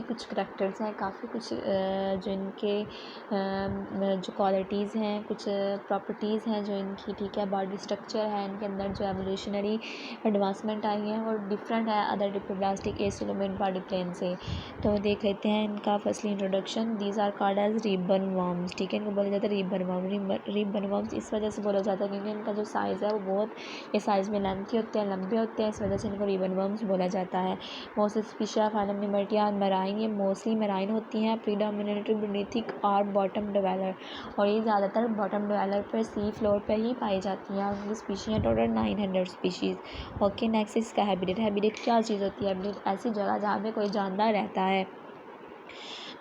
कुछ करैक्टर्स हैं, काफ़ी कुछ जो इनके जो क्वालिटीज़ हैं, कुछ प्रॉपर्टीज़ हैं जो इनकी, ठीक है। बॉडी स्ट्रक्चर है इनके अंदर जो एवोल्यूशनरी एडवांसमेंट आई है और डिफरेंट है other diploblastic acoelomate body plan से। तो देख लेते हैं इनका firstly introduction. These are called as ribbon worms, ठीक है। इनको बोला जाता है रिबन वर्म। रिबन वर्म्स इस वजह से बोला जाता है क्योंकि इनका जो साइज़ है वो बहुत, ये साइज़ में लेंथी होते हैं, लंबे होते हैं, इस वजह से इनको रिबन वर्म्स बोला जाता है। मोस्ट स्पीशीज फाइलम निमर्टिया मराइन, ये मोस्टली मराइन होती हैं। प्रीडोमिनेटली बेनेथिक और बॉटम डिवेलर, और ये ज़्यादातर बॉटम डिवेलर पर सी फ्लोर पर ही पाई जाती हैं। उनकी स्पीशीज है टोटल 900 स्पीशीज़। ओके, नेक्स्ट इसका हैबिटेट। हैबिटेट क्या चीज़ होती है? हैबिटेट ऐसी जगह जहाँ पे कोई जानदार रहता है।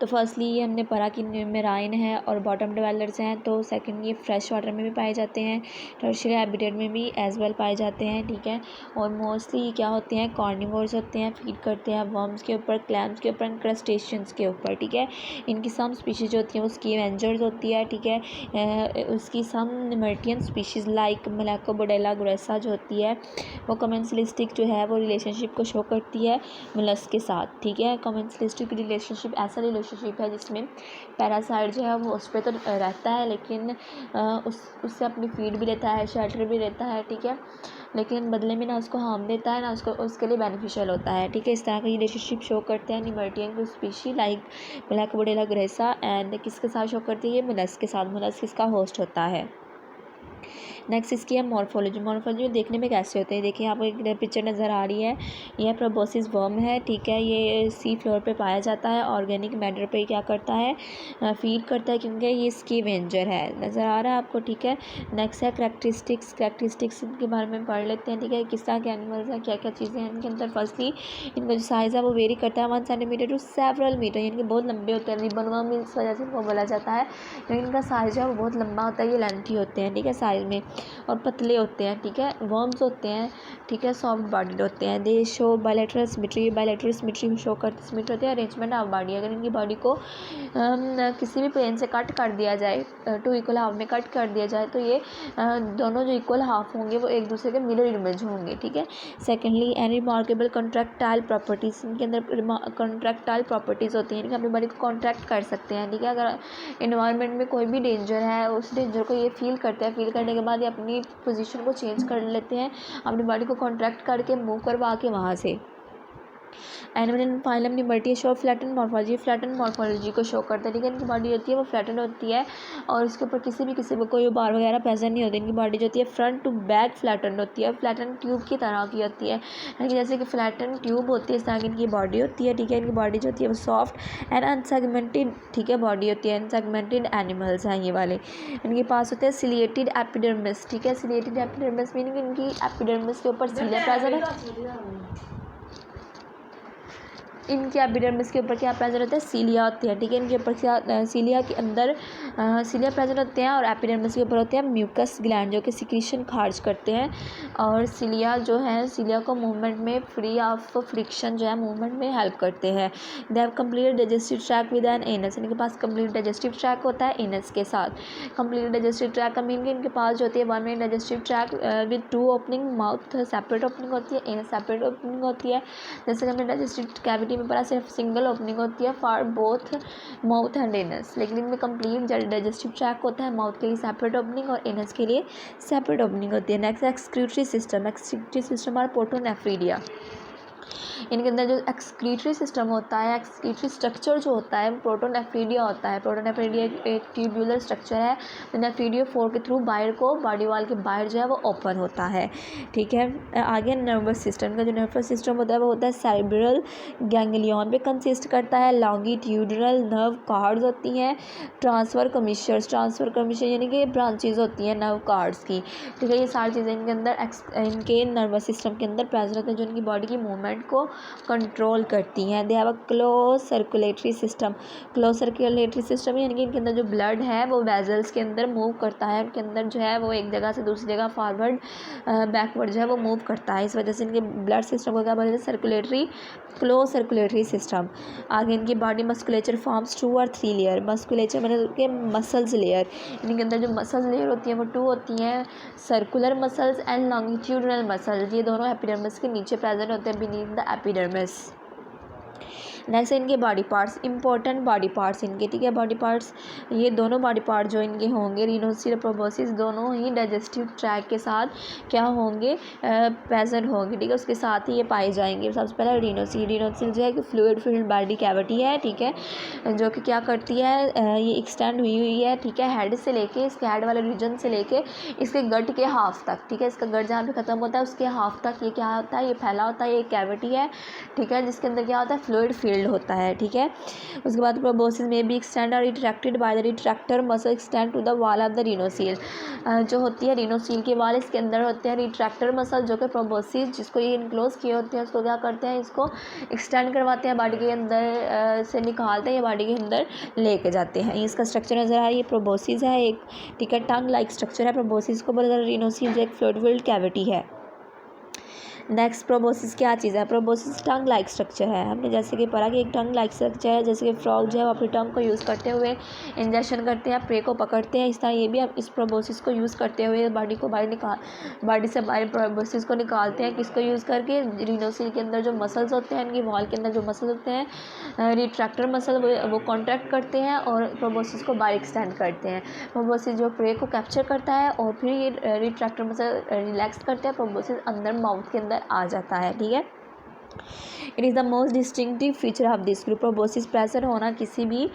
तो फर्स्टली ये हमने पढ़ा कि मेराइन है और बॉटम डिवेलर्स हैं। तो सेकंड ये फ्रेश वाटर में भी पाए जाते हैं, टर्शियरी हैबिटेट में भी एज वेल पाए जाते हैं, ठीक है। और मोस्टली क्या होते हैं? कार्निवोर्स होते हैं, फीड करते हैं वर्म्स के ऊपर, क्लैम्स के ऊपर, क्रस्टेशियंस के ऊपर, ठीक है। इनकी सम स्पीशीज़ जो होती हैं वो स्कैवेंजर्स होती है, ठीक है। उसकी सम निमर्टियन स्पीशीज़ लाइक मलाकोबोडेला ग्रेसा जो होती है वो कमेंसलिस्टिक जो है वो रिलेशनशिप को शो करती है मोलस्क के साथ, ठीक है। कमेंसलिस्टिक रिलेशनशिप ऐसा रिलेशनशिप है जिसमें पैरासाइट जो है वो उस पर तो रहता है, लेकिन उससे अपनी फीड भी लेता है, शेल्टर भी लेता है, ठीक है। लेकिन बदले में ना उसको हार्म देता है ना उसको, उसके लिए बेनिफिशियल होता है, ठीक है। इस तरह का रिलेशनशिप शो करते हैं निमर्टियन स्पीशी लाइक ब्लैकबोडेला ग्रेसा एंड किसके साथ शो करती है? ये मोलस्क के साथ। मोलस्क इसका होस्ट होता है। नेक्स्ट इसकी है मॉर्फोलॉजी। मॉर्फोलॉजी देखने में कैसे होते हैं? देखिए आपको एक पिक्चर नज़र आ रही है, यह प्रोबोसिस वर्म है, ठीक है। ये सी फ्लोर पे पाया जाता है। ऑर्गेनिक मैटर पे क्या करता है? फीड करता है क्योंकि ये स्कैवेंजर है। नज़र आ रहा है आपको, ठीक है। नेक्स्ट है करैक्टरिस्टिक्स। करैक्टरिस्टिक्स के बारे में पढ़ लेते हैं, ठीक है। किस तरह के एनिमल्स हैं, क्या क्या चीज़ें हैं इनके अंदर। फर्स्टली इनका जो साइज़ है वो वेरी करता है 1 सेंटीमीटर टू सेवरल मीटर, इनके बहुत लंबे होते हैं। रिबन वर्म इस वजह से इनको बोला जाता है क्योंकि इनका साइज़ है वो बहुत लंबा होता है, ये लेंथी होते हैं, ठीक है, साइज़ में, और पतले होते हैं, ठीक है। वर्म्स होते हैं, ठीक है, सॉफ्ट बॉडीड होते हैं। दे show bilateral symmetry. Bilateral symmetry show करते, सिमेट्री होती है अरेंजमेंट ऑफ बॉडी। अगर इनकी बॉडी को किसी भी प्लेन से कट कर दिया जाए, 2 इक्वल हाफ में कट कर दिया जाए, तो ये दोनों जो इक्वल हाफ होंगे वो एक दूसरे के मिरर इमेज होंगे, ठीक है। Secondly any remarkable contractile properties. इनके अंदर कॉन्ट्रैक्टाइल प्रॉपर्टीज़ होती हैं, इनकी अपनी बॉडी को कॉन्ट्रैक्ट कर सकते हैं, ठीक है। अगर इन्वायरमेंट में कोई भी डेंजर है, उस डेंजर को ये फील करते हैं, फील करने के बाद ये अपनी पोजीशन को चेंज कर लेते हैं, अपनी बॉडी को कॉन्ट्रैक्ट करके मूव करवा के वहाँ से। Animal in phylum Nemertea show flatten morphology. Flatten morphology को शो करता है, ठीक है। इनकी बॉडी होती है वो फ्लैटन होती है और इसके ऊपर किसी को कोई बार वगैरह प्रेजेंट नहीं होती। इनकी बॉडी जो होती है फ्रंट टू बैक फ्लैटन होती है, फ्लैटन ट्यूब की तरह की होती है, लेकिन जैसे कि फ्लैटन ट्यूब होती है इस तरह की इनकी बॉडी होती है, ठीक है। इनकी बॉडी जो होती है वो सॉफ्ट एंड अनसेगमेंटेड, ठीक है, बॉडी होती है। अनसेगमेंटेड एनिमल्स हैं ये वाले। इनके पास होते हैं सिलिएटेड एपिडर्मिस, ठीक है। सिलिएटेड एपिडर्मिस मीनिंग इनकी एपिडर्मिस के ऊपर सीलिया प्रेजेंट है। इनके एपिडर्मिस के ऊपर क्या प्रेजेंट होता है? सीलिया होती है, ठीक है। इनके ऊपर क्या सीलिया के अंदर सीलिया प्रेजेंट होते हैं और एपिडर्मिस के ऊपर होते हैं म्यूकस ग्लैंड जो कि सिक्रीशन खारिज करते हैं। और सीलिया जो है, सीलिया को मूवमेंट में फ्री ऑफ फ्रिक्शन जो है मूवमेंट में हेल्प करते हैं। They have complete digestive tract with an anus. इनके पास कंप्लीट डाइजेस्टिव ट्रैक होता है एनस के साथ। कंप्लीट डाइजेस्टिव ट्रैक का मीन कि इनके पास जो होती है 1 में digestive tract with 2 opening, mouth separate opening होती है, एनस सेपरेट ओपनिंग होती है। जैसे कि हमने डाइजेस्टिव कैविटी में पढ़ा सिर्फ सिंगल ओपनिंग होती है for both mouth and anus, लेकिन इनमें कंप्लीट डाइजेस्टिव ट्रैक होता है। माउथ के लिए सेपरेट ओपनिंग और एनस के लिए सेपरेट ओपनिंग होती है। Next excretory system. Excretory system और पोर्टोनेफ्रीडिया। इनके अंदर जो एक्सक्रीटरी सिस्टम होता है, एक्सक्रीटरी स्ट्रक्चर जो होता है वो प्रोटोनेफ्रीडिया होता है। प्रोटोनेफ्रीडिया एक ट्यूबुलर स्ट्रक्चर है। नेफ्रीडियो 4 के थ्रू बाहर को, बॉडी वॉल के बाहर जो है वो ओपन होता है, ठीक है। आगे नर्वस सिस्टम का जो नर्वस सिस्टम होता है वो होता है सेरेब्रल गैंग्लियन पे कंसिस्ट करता है। लॉन्गिट्यूडनल नर्व कार्ड्स होती हैं। ट्रांसफर कमीशर यानी कि ब्रांचेज होती हैं नर्व कार्ड्स की, ठीक है। ये सारी चीज़ें इनके अंदर इनके नर्वस सिस्टम के अंदर प्रेजेंट होते हैं जो इनकी बॉडी की मूवमेंट को कंट्रोल करती हैं। They have a close circulatory system. Close circulatory system यानी कि इनके अंदर जो ब्लड है वो वेजल्स के अंदर मूव करता है। उनके अंदर जो है वो एक जगह से दूसरी जगह फॉरवर्ड बैकवर्ड जो है वो मूव करता है। इस वजह से इनके ब्लड सिस्टम को क्या बोलते हैं? Circulatory, close circulatory system. आगे इनकी बॉडी मस्कुलेचर फॉर्म्स 2 और 3 लेयर। मस्कुलेचर मतलब के मसल्स लेयर, इनके अंदर जो मसल्स लेयर होती हैं वो 2 होती हैं, circular muscles and longitudinal muscles. ये दोनों एपिडर्मिस के नीचे प्रेजेंट होते हैं, बीनीथ द एपिडर्मिस। नेक्स्ट है इनके body parts, important body parts इनके, ठीक है। बॉडी पार्ट्स, ये दोनों बॉडी पार्ट जो इनके होंगे रिनोसील और प्रोबोसिस, दोनों ही डाइजेस्टिव ट्रैक के साथ क्या होंगे, प्रेजेंट होंगे, ठीक है। उसके साथ ही ये पाए जाएंगे। सबसे पहला रिनोसील, रिनोसील जो है कि फ्लूइड फिल्ड बॉडी कैविटी है, ठीक है, जो कि क्या करती है, ये एक्सटेंड हुई है, ठीक है, हेड से लेके, इसके हेड वाले रीजन से लेके इसके गट के हाफ तक, ठीक है, इसका गट जहाँ पे ख़त्म होता है उसके हाफ तक ये क्या होता है, ये फैला होता है, ये कैविटी है, ठीक है, जिसके अंदर क्या होता है, फ्लूइड फील्ड होता है, ठीक है। उसके बाद प्रोबोसिस में भी एक्सटेंड और retracted by the retractor muscle extend to the wall of the rhynchocoel, जो होती है रिनोसील के वाल, इसके अंदर होते हैं रिट्रैक्टर मसल, जो कि प्रोबोसिस जिसको ये इनक्लोज किए होते हैं उसको क्या करते हैं, इसको एक्सटेंड करवाते हैं, बॉडी के अंदर से निकालते हैं, या बॉडी के अंदर लेके जाते हैं। इसका स्ट्रक्चर नज़र आ रहा है, ये प्रोबोसिस है एक, ठीक है, टंग लाइक स्ट्रक्चर है प्रोबोसिस को बोला जाता है। रिनोसील जो एक फ्लूइड फिल्ड कैविटी है। नेक्स्ट प्रोबोसिस क्या चीज़ है, प्रोबोसिस टंग लाइक स्ट्रक्चर है। हमने जैसे कि पढ़ा कि एक टंग लाइक स्ट्रक्चर है, जैसे कि फ्रॉग जो है वो अपनी टंग को यूज़ करते हुए इंजेक्शन करते हैं, प्रे को पकड़ते हैं, इस तरह ये भी अब इस प्रोबोसिस को यूज़ करते हुए बॉडी से बाहर प्रोबोसिस को निकालते हैं, किसको यूज़ करके, रिनोसील के अंदर जो मसल्स होते हैं, इनकी वॉल के अंदर जो मसल होते हैं, रिट्रैक्टर मसल वो कॉन्ट्रैक्ट करते हैं और प्रोबोसिस को बाहर एक्सटेंड करते हैं। प्रोबोसिस जो प्रे को कैप्चर करता है और फिर ये रिट्रैक्टर मसल रिलैक्स करते हैं, प्रोबोसिस अंदर माउथ के अंदर आ जाता है, ठीक है। It is the most distinctive feature of this group. Proboscis pressure होना किसी भी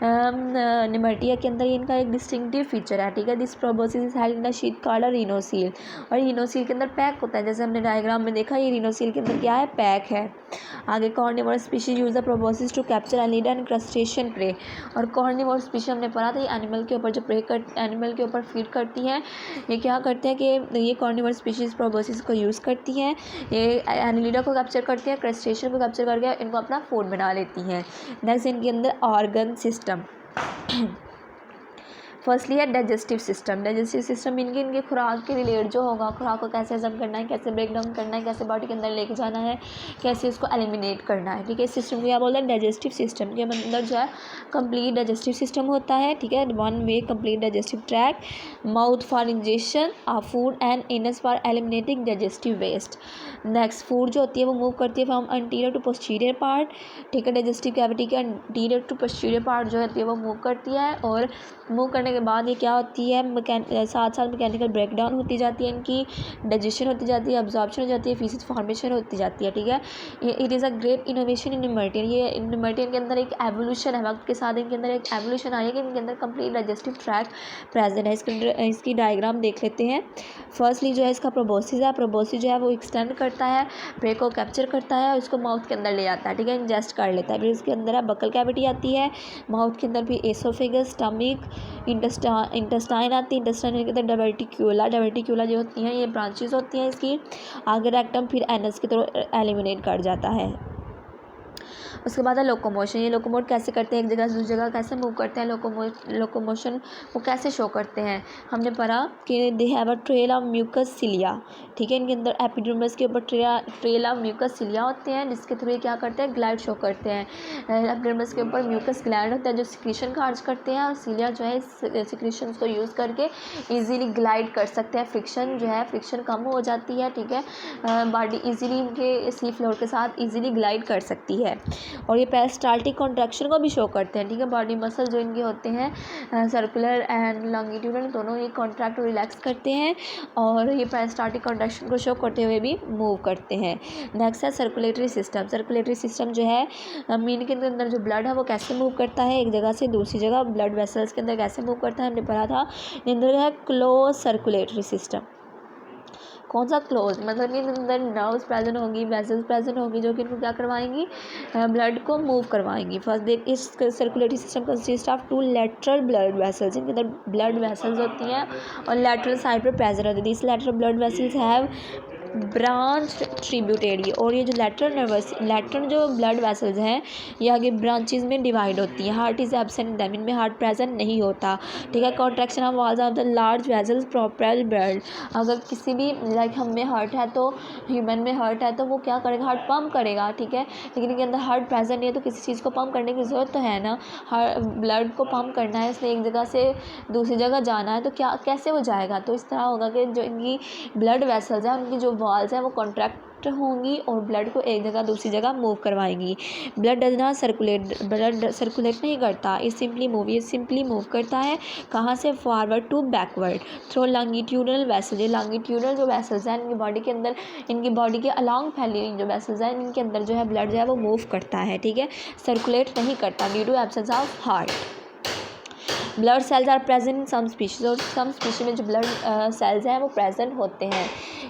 निमर्टिया के अंदर इनका एक डिस्टिंक्टिव फीचर है, ठीक है। This proboscis is held in the sheet called a rhynchocoel, और रिनोसील के अंदर पैक होता है, जैसे हमने डायग्राम में देखा, ये रिनोसील के अंदर क्या है, पैक है। आगे carnivorous species use the proboscis to capture annelida and crustacean prey, और कार्निवोरस स्पीशीज हमने पढ़ा था, ये एनिमल के ऊपर जो एनिमल के ऊपर फीड करती हैं, ये क्या करते हैं कि ये कार्निवोरस स्पीशीज प्रोबोसिस को यूज़ करती हैं, ये एनिलिडा को कैप्चर करती हैं, क्रस्टेशियन को कैप्चर करके इनको अपना फूड बना लेती हैं। नेक्स्ट इनके अंदर ऑर्गन सिस्टम। फर्स्टली है डाइजेस्टिव सिस्टम। डाइजेस्टिव सिस्टम इनके खुराक के रिलेट जो होगा, खुराक को कैसे हजम करना है, कैसे ब्रेक डाउन करना है, कैसे बॉडी के अंदर लेके जाना है, कैसे उसको एलिमिनेट करना है, ठीक है। इस सिस्टम को क्या बोलते हैं, डाइजेस्टिव सिस्टम के अंदर जो है कंप्लीट डाइजेस्टिव सिस्टम होता है, ठीक है। One way complete digestive tract, mouth for injection of food and anus for eliminating digestive waste. Next food जो होती है वो मूव करती है from anterior to posterior part, ठीक है। डाइजेस्टिव कैविटी के अंटीरियर टू पोस्टीरियर पार्ट जो होती है वो मूव करती है, और मूव करने के बाद ये क्या होती है, साथ साथ मैकेनिकल ब्रेक डाउन होती जाती है, इनकी डाइजेशन होती जाती है, अब्जॉर्प्शन हो जाती है, फीसिस फॉर्मेशन होती जाती है, ठीक है। It is a great innovation in nemertean, ये निमर्टियन के अंदर एक एवोल्यूशन है, वक्त के साथ इनके अंदर एक एवोल्यूशन आई है कि इनके अंदर कंप्लीट डाइजेस्टिव ट्रैक प्रेजेंट है। इसकी डायग्राम देख लेते हैं। फर्स्टली जो है इसका प्रोबोसिस है, प्रोबोसिस जो है वो एक्सटेंड करता है, प्रे को कैप्चर करता है और इसको माउथ के अंदर ले आता है, ठीक है, इंजेस्ट कर लेता है। फिर इसके अंदर है बकल कैविटी आती है, माउथ के अंदर भी एसोफेगस, स्टमक, इंटेस्टाइन आती है, इंटेस्टाइन के अंदर डाइवर्टिक्यूला जो होती हैं ये ब्रांचेस होती हैं इसकी, आगे रेक्टम, फिर एनस की तरह एलिमिनेट कर जाता है। उसके बाद है लोकोमोशन। ये लोकोमोट कैसे करते हैं, एक जगह से दूसरी जगह कैसे मूव करते हैं, लोकोमोशन वो कैसे शो करते हैं, हमने पढ़ा कि they have a trail of mucus cilia, ठीक है। इनके अंदर एपिडर्मिस के ऊपर ट्रेल ऑफ म्यूकस सिलिया होते हैं, जिसके थ्रू ये क्या करते हैं, ग्लाइड शो करते हैं। एपिडर्मिस के ऊपर म्यूकस ग्लैंड होता है जो सिक्रीशन कार्ज करते हैं, और सिलिया जो है सिक्रीशन को यूज़ करके ईजिली ग्लाइड कर सकते हैं, फ्रिक्शन जो है फ्रिक्शन कम हो जाती है, ठीक है। बॉडी ईजिली इनके सी फ्लोर के साथ ईजिली ग्लाइड कर सकती है। और ये पेरिस्टाल्टिक कॉन्ट्रैक्शन को भी शो करते हैं, ठीक है। बॉडी मसल जो इनके होते हैं सर्कुलर एंड लॉन्गिट्यूडल दोनों ये कॉन्ट्रैक्ट और रिलैक्स करते हैं, और ये पेरिस्टाल्टिक कॉन्ट्रैक्शन को शो करते हुए भी मूव करते हैं। नेक्स्ट है सर्कुलेटरी सिस्टम। सर्कुलेटरी सिस्टम जो है मीन के अंदर जो ब्लड है वो कैसे मूव करता है एक जगह से दूसरी जगह, ब्लड वेसल्स के अंदर कैसे मूव करता है हमने पढ़ा था। अंदर है क्लोज सर्कुलेटरी सिस्टम। कौन सा क्लोज, मतलब कि अंदर नर्व्स प्रेजेंट होंगी, वेसल्स प्रेजेंट होंगी, जो कि इनको क्या करवाएंगी, ब्लड को मूव करवाएंगी। फर्स्ट देख, इस circulatory system consist of 2 lateral blood vessels, इनके अंदर ब्लड वेसल्स होती हैं और लेटरल साइड पर प्रेजेंट होती है। This lateral blood vessels have branch tributary, और ये जो लेटरल जो ब्लड वेसल्स हैं ये आगे ब्रांचेस में डिवाइड होती हैं। हार्ट इज़ एब्सेंट दैम, इनमें हार्ट प्रेजेंट नहीं होता, ठीक है। Contraction of walls of the large vessels propel blood, अगर किसी भी लाइक हम में हार्ट है तो ह्यूमन में हार्ट है तो वो क्या करेगा, हार्ट पंप करेगा, ठीक है। लेकिन इनके अंदर हार्ट प्रेजेंट नहीं है तो किसी चीज़ को पंप करने की ज़रूरत तो है ना, ब्लड को पंप करना है, इसलिए एक जगह से दूसरी जगह जाना है तो क्या कैसे हो जाएगा, तो इस तरह होगा कि जो इनकी ब्लड वेसल्स हैं उनकी जो वॉल्स हैं वो कॉन्ट्रैक्ट कंट्रैक्ट होंगी और ब्लड को एक जगह दूसरी जगह मूव करवाएंगी। Blood does not circulate, blood circulate नहीं करता, ये सिंपली मूव करता है कहाँ से, forward to backward through longitudinal vessel. ये लॉन्गिट्यूडनल जो वेसल्स हैं इनकी बॉडी के अंदर, इनकी बॉडी के अलॉन्ग फैली हुई जो वेसल्स हैं इनके अंदर जो है ब्लड जो है वो मूव करता है, ठीक है, सर्कुलेट नहीं करता due to absence of heart. Blood cells are present in some species, और सम स्पीशीज में जो ब्लड सेल्स हैं वो प्रेजेंट होते हैं,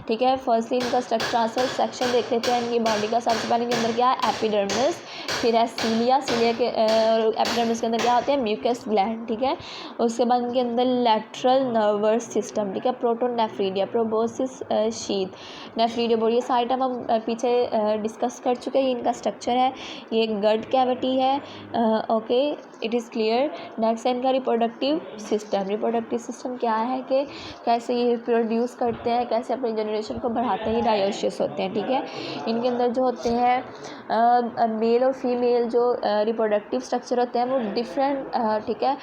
ठीक है। फर्स्टली इनका स्ट्रक्चर सेक्शन देख लेते हैं इनकी बॉडी का। सबसे पहले इनके अंदर क्या है, एपिडर्मिस, फिर है सीलिया के एपिडर्मिस के अंदर क्या होते हैं, म्यूकस ग्लैंड, ठीक है। उसके बाद इनके अंदर लेटरल नर्वस सिस्टम, ठीक है, protonephridia, proboscis sheath, nephridia body, ये सारे टर्म हम पीछे डिस्कस कर चुके हैं। इनका स्ट्रक्चर है, ये गट कैविटी है, okay, it is clear. Next है इनका रिप्रोडक्टिव सिस्टम। रिप्रोडक्टिव सिस्टम क्या है कि कैसे ये प्रोड्यूस करते हैं, कैसे अपनी जनरेशन को बढ़ाते हैं, ये डायोशियस होते हैं, ठीक है। इनके अंदर जो होते हैं मेल और फीमेल जो रिप्रोडक्टिव स्ट्रक्चर होते हैं वो डिफरेंट, ठीक है,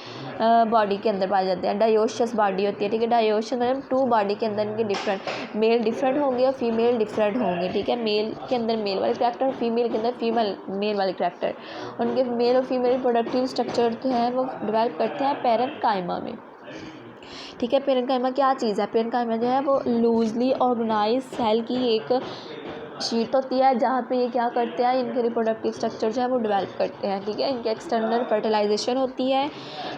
बॉडी के अंदर पाए जाते हैं। डायोशियस बॉडी होती है, ठीक है, डायोशियस मतलब 2 बॉडी के अंदर इनके डिफरेंट, मेल डिफरेंट होंगे और फीमेल डिफरेंट होंगे, ठीक है। मेल के अंदर मेल वाले करैक्टर, फीमेल के अंदर मेल वाले करैक्टर। उनके मेल और फीमेल रिप्रोडक्टिव स्ट्रक्चर जो है वो डेवलप करते हैं पैरेन्काइमा में, ठीक है। पैरेन्काइमा क्या चीज़ है, पैरेन्काइमा जो है वो लूजली ऑर्गेनाइज सेल की एक शीट होती है जहाँ पे ये क्या करते हैं, इनके रिप्रोडक्टिव स्ट्रक्चर जो है वो डेवलप करते हैं, ठीक है। इनके एक्सटर्नल फर्टिलाइजेशन होती है,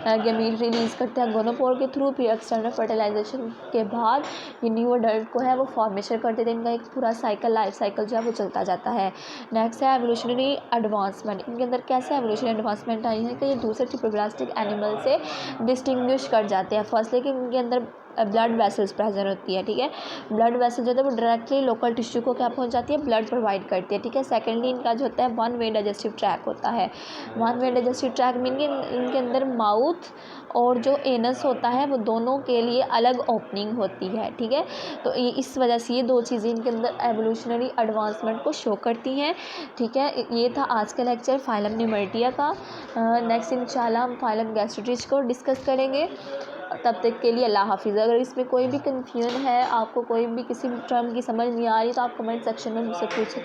गैमीट रिलीज़ करते हैं गोनोपोर के थ्रू, फिर एक्सटर्नल फर्टिलाइजेशन के बाद ये न्यू अडल्ट को है वो फॉर्मेशन कर देते हैं। इनका एक पूरा साइकिल, लाइफ साइकिल जो है वो चलता जाता है। नेक्स्ट है एवोल्यूशनरी एडवांसमेंट। इनके अंदर कैसे एवोल्यूशनरी एडवांसमेंट आई है कि ये दूसरे ट्रिप्लोब्लास्टिक एनिमल से डिस्टिंग्विश कर जाते हैं। फर्स्टली कि इनके अंदर ब्लड वेसल्स प्रेजेंट होती है, ठीक है। ब्लड वेसल जो है वो डायरेक्टली लोकल टिश्यू को क्या पहुंचाती है, ब्लड प्रोवाइड करती है, ठीक है। सेकेंडली इनका जो होता है 1 वे डाइजेस्टिव ट्रैक होता है। 1 वे डाइजेस्टिव ट्रैक मीन इनके अंदर माउथ और जो एनस होता है वो दोनों के लिए अलग ओपनिंग होती है, ठीक है। तो इस वजह से ये 2 चीज़ें इनके अंदर एवोल्यूशनरी एडवांसमेंट को शो करती हैं, ठीक है। ये था आज का लेक्चर फाइलम न्यूमेरिटिया का। नेक्स्ट इंशाल्लाह हम फाइलम गैस्ट्रोट्रिच को डिस्कस करेंगे। तब तक के लिए अल्लाह हाफिज़। अगर इसमें कोई भी कन्फ्यूजन है, आपको कोई भी किसी भी टर्म की समझ नहीं आ रही तो आप कमेंट सेक्शन में मुझसे पूछ सकते हैं।